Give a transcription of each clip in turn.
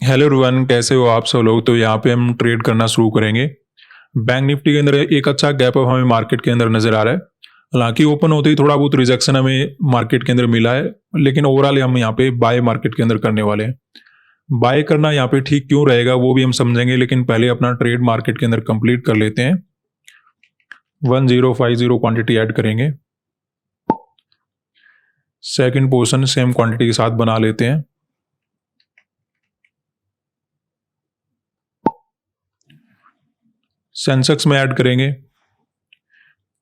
Hello everyone, कैसे हो आप सब लोग। तो यहाँ पे हम ट्रेड करना शुरू करेंगे। बैंक निफ्टी के अंदर एक अच्छा गैप अप हमें मार्केट के अंदर नजर आ रहा है। हालांकि ओपन होते ही थोड़ा बहुत रिजेक्शन हमें मार्केट के अंदर मिला है, लेकिन ओवरऑल हम यहाँ पे बाय मार्केट के अंदर करने वाले हैं। बाय करना यहाँ पे ठीक क्यों रहेगा वो भी हम समझेंगे, लेकिन पहले अपना ट्रेड मार्केट के अंदर कंप्लीट कर लेते हैं। 1050 क्वांटिटी ऐड करेंगे। सेकंड पोर्शन सेम क्वांटिटी के साथ बना लेते हैं। सेंसेक्स में ऐड करेंगे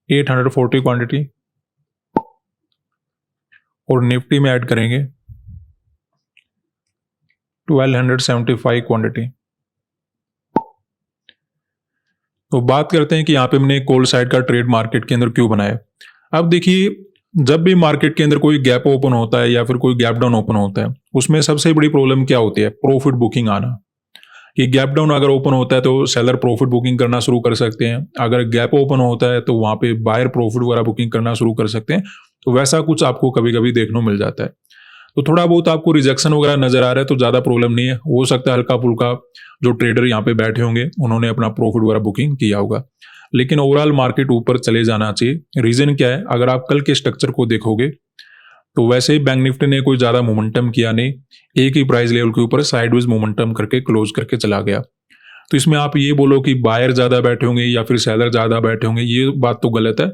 840 क्वांटिटी और निफ्टी में ऐड करेंगे 1275 क्वांटिटी। तो बात करते हैं कि यहां पे हमने कॉल साइड का ट्रेड मार्केट के अंदर क्यों बनाया। अब देखिए, जब भी मार्केट के अंदर कोई गैप ओपन होता है या फिर कोई गैप डाउन ओपन होता है, उसमें सबसे बड़ी प्रॉब्लम क्या होती है? प्रॉफिट बुकिंग आना। ये गैप डाउन अगर ओपन होता है तो सेलर प्रॉफिट बुकिंग करना शुरू कर सकते हैं। अगर गैप ओपन होता है तो वहां पे बायर प्रॉफिट वगैरह बुकिंग करना शुरू कर सकते हैं। तो वैसा कुछ आपको कभी कभी देखने को मिल जाता है। तो थोड़ा बहुत आपको रिजेक्शन वगैरह नजर आ रहा है तो ज्यादा प्रॉब्लम नहीं है। हो सकता है हल्का फुल्का जो ट्रेडर यहाँ पे बैठे होंगे उन्होंने अपना प्रॉफिट वगैरह बुकिंग किया होगा, लेकिन ओवरऑल मार्केट ऊपर चले जाना चाहिए। रीजन क्या है? अगर आप कल के स्ट्रक्चर को देखोगे तो वैसे ही बैंक निफ्टी ने कोई ज्यादा मोमेंटम किया नहीं, एक ही प्राइस लेवल के ऊपर साइडवेज मोमेंटम करके क्लोज करके चला गया। तो इसमें आप ये बोलो कि बायर ज्यादा बैठे होंगे या फिर सेलर ज्यादा बैठे होंगे, ये बात तो गलत है।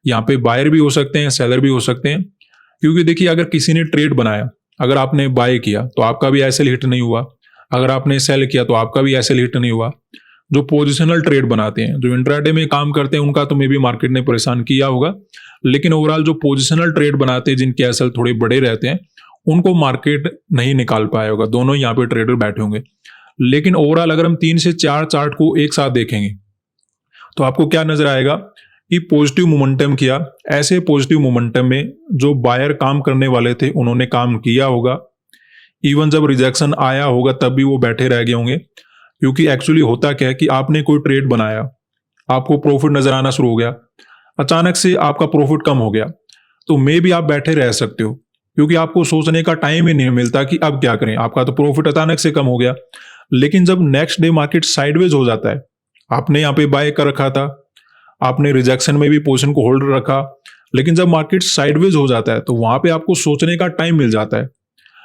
यहाँ पे बायर भी हो सकते हैं, सेलर भी हो सकते हैं। क्योंकि देखिए, अगर किसी ने ट्रेड बनाया, अगर आपने बाय किया तो आपका भी एसएल हिट नहीं हुआ, अगर आपने सेल किया तो आपका भी एसएल हिट नहीं हुआ। जो पोजिशनल ट्रेड बनाते हैं, जो इंट्राडे में काम करते हैं, उनका तो मे भी मार्केट ने परेशान किया होगा, लेकिन ओवरऑल जो पोजिशनल ट्रेड बनाते हैं जिनके एसएल थोड़े बड़े रहते हैं, उनको मार्केट नहीं निकाल पाया होगा। दोनों यहाँ पे ट्रेडर बैठे होंगे। लेकिन ओवरऑल अगर हम 3 से 4 चार्ट को एक साथ देखेंगे तो आपको क्या नजर आएगा कि पॉजिटिव मोमेंटम किया। ऐसे पॉजिटिव मोमेंटम में जो बायर काम करने वाले थे उन्होंने काम किया होगा। इवन जब रिजेक्शन आया होगा तब भी वो बैठे रह गए होंगे। क्योंकि एक्चुअली होता क्या है कि आपने कोई ट्रेड बनाया, आपको प्रॉफिट नजर आना शुरू हो गया, अचानक से आपका प्रॉफिट कम हो गया, तो मे भी आप बैठे रह सकते हो, क्योंकि आपको सोचने का टाइम ही नहीं मिलता कि अब क्या करें। आपका तो प्रॉफिट अचानक से कम हो गया। लेकिन जब नेक्स्ट डे मार्केट साइडवेज हो जाता है, आपने यहाँ पे बाय कर रखा था, आपने रिजेक्शन में भी पोजीशन को होल्ड रखा, लेकिन जब मार्केट साइडवेज हो जाता है तो वहां पे आपको सोचने का टाइम मिल जाता है।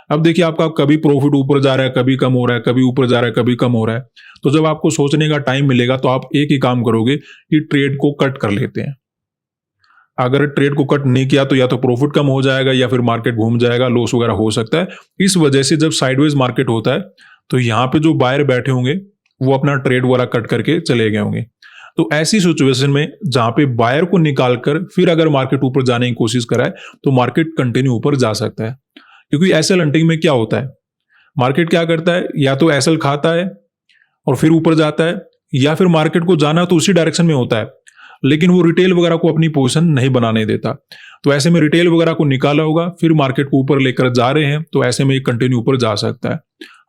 अब देखिए, आपका कभी प्रॉफिट ऊपर जा रहा है, कभी कम हो रहा है, कभी ऊपर जा रहा है, कभी कम हो रहा है। तो जब आपको सोचने का टाइम मिलेगा तो आप एक ही काम करोगे कि ट्रेड को कट कर लेते हैं। अगर ट्रेड को कट नहीं किया तो या तो प्रॉफिट कम हो जाएगा या फिर मार्केट घूम जाएगा, लॉस वगैरह हो सकता है। इस वजह से जब साइडवेज मार्केट होता है तो यहाँ पे जो बायर बैठे होंगे वो अपना ट्रेड वगैरह कट करके चले गए होंगे। तो ऐसी सिचुएशन में जहां पे बायर को निकालकर फिर अगर मार्केट ऊपर जाने की कोशिश कराए तो मार्केट कंटिन्यू ऊपर जा सकता है। क्योंकि एसएल हंटिंग में क्या होता है, मार्केट क्या करता है, या तो एसएल खाता है और फिर ऊपर जाता है, या फिर मार्केट को जाना तो उसी डायरेक्शन में होता है, लेकिन वो रिटेल वगैरह को अपनी पोजीशन नहीं बनाने देता। तो ऐसे में रिटेल वगैरह को निकाला होगा, फिर मार्केट को ऊपर लेकर जा रहे हैं, तो ऐसे में ये कंटिन्यू ऊपर जा सकता है।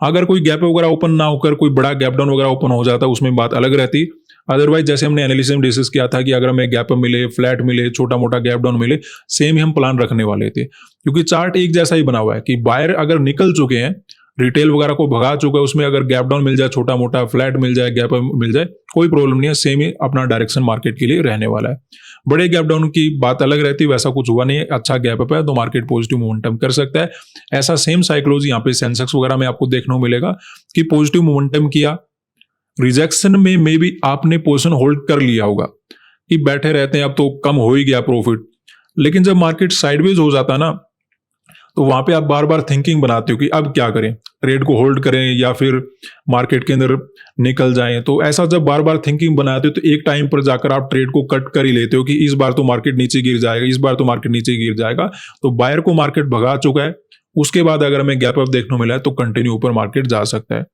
अगर कोई गैप वगैरह ओपन ना होकर कोई बड़ा गैप डाउन वगैरह ओपन हो जाता उसमें बात अलग रहती। अदरवाइज जैसे हमने एनालिसिस में डिस्कस किया था कि अगर हमें गैप मिले, फ्लैट मिले, छोटा मोटा गैप डाउन मिले, सेम ही हम प्लान रखने वाले थे। क्योंकि चार्ट एक जैसा ही बना हुआ है कि बायर अगर निकल चुके हैं, रिटेल वगैरह को भगा चुका है, उसमें अगर गैप डाउन मिल जाए, छोटा मोटा फ्लैट मिल जाए, गैप मिल जाए, कोई प्रॉब्लम नहीं है। सेम ही अपना डायरेक्शन मार्केट के लिए रहने वाला है। बड़े गैप डाउन की बात अलग रहती है, वैसा कुछ हुआ नहीं है। अच्छा गैप अप है तो मार्केट पॉजिटिव मोमेंटम कर सकता है। ऐसा सेम साइकोलॉजी यहाँ पे सेंसेक्स वगैरह में आपको देखने को मिलेगा कि पॉजिटिव मोमेंटम किया, रिजेक्शन में मे बी आपने पोजीशन होल्ड कर लिया होगा कि बैठे रहते हैं, अब तो कम हो ही गया प्रॉफिट। लेकिन जब मार्केट साइडवेज हो जाता ना, तो वहां पे आप बार बार थिंकिंग बनाते हो कि अब क्या करें, ट्रेड को होल्ड करें या फिर मार्केट के अंदर निकल जाएं। तो ऐसा जब बार बार थिंकिंग बनाते हो तो एक टाइम पर जाकर आप ट्रेड को कट कर ही लेते हो कि इस बार तो मार्केट नीचे गिर जाएगा, इस बार तो मार्केट नीचे गिर जाएगा। तो बायर को मार्केट भगा चुका है, उसके बाद अगर हमें गैप अप देखने को मिला है तो कंटिन्यू ऊपर मार्केट जा सकता है।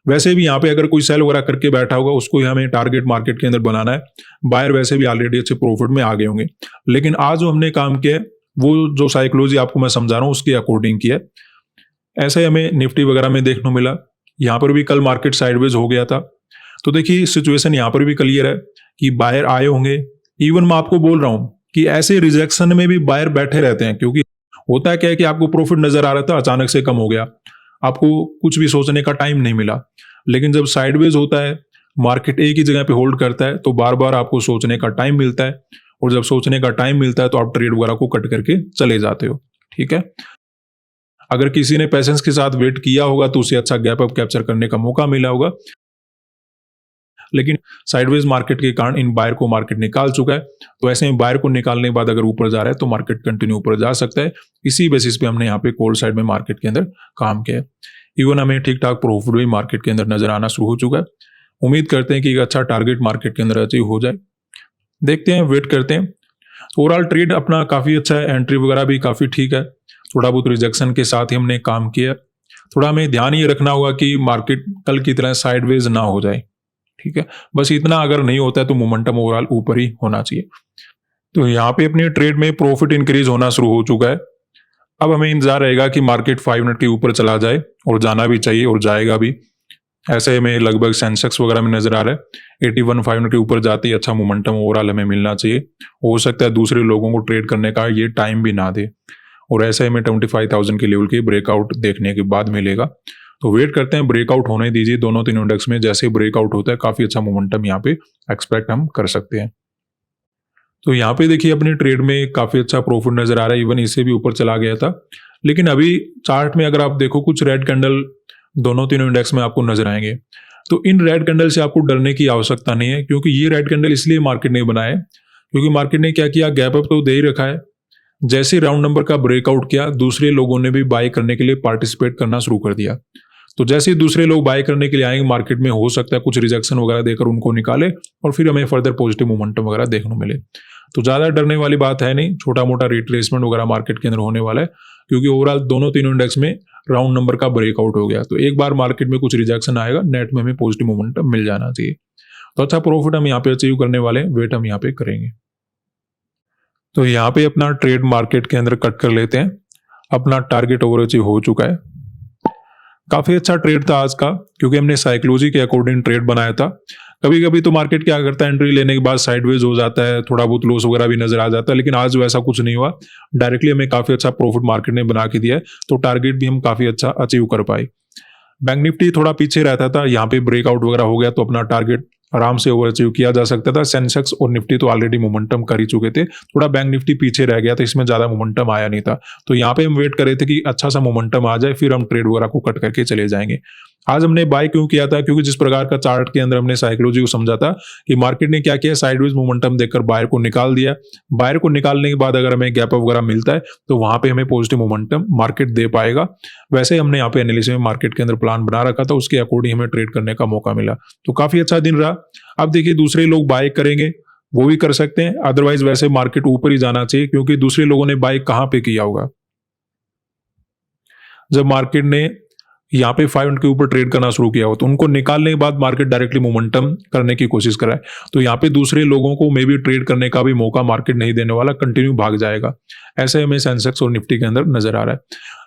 वैसे भी यहाँ पे अगर कोई सेल वगैरह करके बैठा होगा उसको हमें टारगेट मार्केट के अंदर बनाना है। बायर वैसे भी ऑलरेडी अच्छे प्रॉफिट में आ गए होंगे, लेकिन आज जो हमने काम किया वो जो साइकोलॉजी आपको मैं समझा रहा हूँ उसके अकॉर्डिंग किया। ऐसे ही हमें निफ्टी वगैरह में देखने को मिला। यहाँ पर भी कल मार्केट साइडवेज हो गया था। तो देखिए, सिचुएशन यहाँ पर भी क्लियर है कि बायर आए होंगे। इवन मैं आपको बोल रहा हूँ कि ऐसे रिजेक्शन में भी बायर बैठे रहते हैं, क्योंकि होता है क्या है कि आपको प्रॉफिट नजर आ रहा था, अचानक से कम हो गया, आपको कुछ भी सोचने का टाइम नहीं मिला। लेकिन जब साइडवेज होता है, मार्केट एक ही जगह पे होल्ड करता है, तो बार बार आपको सोचने का टाइम मिलता है, और जब सोचने का टाइम मिलता है तो आप ट्रेड वगैरह को कट करके चले जाते हो। ठीक है, अगर किसी ने पेशेंस के साथ वेट किया होगा तो उसे अच्छा गैप अप कैप्चर करने का मौका मिला होगा, लेकिन साइडवेज मार्केट के कारण इन बायर को मार्केट निकाल चुका है। तो ऐसे में बायर को निकालने के बाद अगर ऊपर जा रहा है तो मार्केट कंटिन्यू ऊपर जा सकता है। इसी बेसिस पे हमने यहाँ पे कॉल साइड में मार्केट के अंदर काम किया है। इवन हमें ठीक ठाक प्रॉफिट भी मार्केट के अंदर नजर आना शुरू हो चुका है। उम्मीद करते हैं कि एक अच्छा टारगेट मार्केट के अंदर अचीव हो जाए। देखते हैं, वेट करते हैं। ओवरऑल ट्रेड अपना काफी अच्छा है, एंट्री वगैरह भी काफी ठीक है। थोड़ा बहुत रिजेक्शन के साथ ही हमने काम किया। थोड़ा हमें ध्यान ये रखना होगा कि मार्केट कल की तरह साइडवेज ना हो जाए। ठीक है, बस इतना अगर नहीं होता है तो मोमेंटम ओवरऑल ऊपर ही होना चाहिए। तो यहाँ पे अपने ट्रेड में प्रॉफिट इंक्रीज होना शुरू हो चुका है। अब हमें इंतजार रहेगा कि मार्केट 5 मिनट के ऊपर चला जाए, और जाना भी चाहिए और जाएगा भी। ऐसे में लगभग सेंसेक्स वगैरह में नजर आ रहा है 81 5 मिनट के ऊपर जाते ही अच्छा मोमेंटम ओवरऑल हमें मिलना चाहिए। हो सकता है दूसरे लोगों को ट्रेड करने का ये टाइम भी ना दे, और ऐसे में 25,000 के लेवल की ब्रेकआउट देखने के बाद मिलेगा। तो वेट करते हैं, ब्रेकआउट होने दीजिए दोनों तीन इंडेक्स में। जैसे ब्रेकआउट होता है काफी अच्छा मोमेंटम यहाँ पे एक्सपेक्ट हम कर सकते हैं। तो यहाँ पे देखिए अपने ट्रेड में काफी अच्छा प्रॉफिट नजर आ रहा है, इवन इससे भी ऊपर चला गया था। लेकिन अभी चार्ट में अगर आप देखो कुछ रेड कैंडल दोनों तीनों इंडेक्स में आपको नजर आएंगे। तो इन रेड कैंडल से आपको डरने की आवश्यकता नहीं है, क्योंकि ये रेड कैंडल इसलिए मार्केट ने बनाया है क्योंकि मार्केट ने क्या किया, गैप अप तो दे ही रखा है। जैसे राउंड नंबर का ब्रेकआउट किया, दूसरे लोगों ने भी बाय करने के लिए पार्टिसिपेट करना शुरू कर दिया। तो जैसे ही दूसरे लोग बाय करने के लिए आएंगे मार्केट में, हो सकता है कुछ रिजेक्शन वगैरह देकर उनको निकाले और फिर हमें फर्दर पॉजिटिव मोमेंटम वगैरह देखने को मिले। तो ज्यादा डरने वाली बात है नहीं, छोटा मोटा रिट्रेसमेंट वगैरह मार्केट के अंदर होने वाला है, क्योंकि ओवरऑल दोनों तीनों इंडेक्स में राउंड नंबर का ब्रेकआउट हो गया। तो एक बार मार्केट में कुछ रिजेक्शन आएगा, नेट में हमें पॉजिटिव मोमेंटम मिल जाना चाहिए। तो अच्छा प्रॉफिट हम यहाँ पे अचीव करने वाले हैं, वेट हम यहाँ पे करेंगे। तो यहाँ पे अपना ट्रेड मार्केट के अंदर कट कर लेते हैं। अपना टारगेट ओवर अचीव हो चुका है। काफी अच्छा ट्रेड था आज का, क्योंकि हमने साइकोलॉजी के अकॉर्डिंग ट्रेड बनाया था। कभी कभी तो मार्केट क्या करता है, एंट्री लेने के बाद साइडवेज हो जाता है, थोड़ा बहुत लॉस वगैरह भी नजर आ जाता है, लेकिन आज वैसा कुछ नहीं हुआ। डायरेक्टली हमें काफी अच्छा प्रॉफिट मार्केट ने बना के दिया है, तो टारगेट भी हम काफी अच्छा अचीव कर पाए। बैंक निफ्टी थोड़ा पीछे रहता था, यहाँ पे ब्रेकआउट वगैरह हो गया तो अपना टारगेट आराम से ओवर अचीव किया जा सकता था। सेंसेक्स और निफ्टी तो ऑलरेडी मोमेंटम कर ही चुके थे, थोड़ा बैंक निफ्टी पीछे रह गया था, इसमें ज्यादा मोमेंटम आया नहीं था। तो यहाँ पे हम वेट कर रहे थे कि अच्छा सा मोमेंटम आ जाए, फिर हम ट्रेड वगैरह को कट करके चले जाएंगे। आज हमने बाय क्यों किया था, क्योंकि जिस प्रकार का चार्ट के अंदर हमने साइकोलॉजी को समझा था कि मार्केट ने क्या किया, साइडवेज मोमेंटम देखकर बायर को निकाल दिया। बायर को निकालने के बाद अगर हमें गैप अप वगैरह मिलता है तो वहां पे हमें पॉजिटिव मोमेंटम मार्केट दे पाएगा। वैसे हमने यहाँ पे एनालिसिस में मार्केट के अंदर प्लान बना रखा था, उसके अकॉर्डिंग हमें ट्रेड करने का मौका मिला। तो काफी अच्छा दिन रहा। अब देखिए दूसरे लोग बाय करेंगे वो भी कर सकते हैं, अदरवाइज वैसे मार्केट ऊपर ही जाना चाहिए, क्योंकि दूसरे लोगों ने बाय कहां पे किया होगा, जब मार्केट ने यहाँ पे 5 मिनट के ऊपर ट्रेड करना शुरू किया हो, तो उनको निकालने के बाद मार्केट डायरेक्टली मोमेंटम करने की कोशिश कराए। तो यहाँ पे दूसरे लोगों को मे भी ट्रेड करने का भी मौका मार्केट नहीं देने वाला, कंटिन्यू भाग जाएगा। ऐसे हमें सेंसेक्स और निफ्टी के अंदर नजर आ रहा है।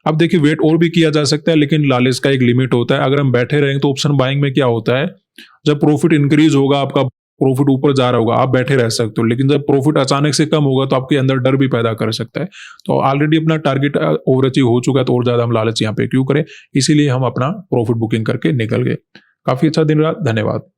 अब देखिए वेट और भी किया जा सकता है, लेकिन लालच का एक लिमिट होता है। अगर हम बैठे रहेंगे तो ऑप्शन बाइंग में क्या होता है, जब प्रॉफिट इंक्रीज होगा, आपका प्रॉफिट ऊपर जा रहा होगा, आप बैठे रह सकते हो, लेकिन जब प्रॉफिट अचानक से कम होगा तो आपके अंदर डर भी पैदा कर सकता है। तो ऑलरेडी अपना टारगेट ओवर अचीव हो चुका है, तो और ज्यादा हम लालच यहाँ पे क्यों करें, इसीलिए हम अपना प्रॉफिट बुकिंग करके निकल गए। काफी अच्छा दिन रहा, धन्यवाद।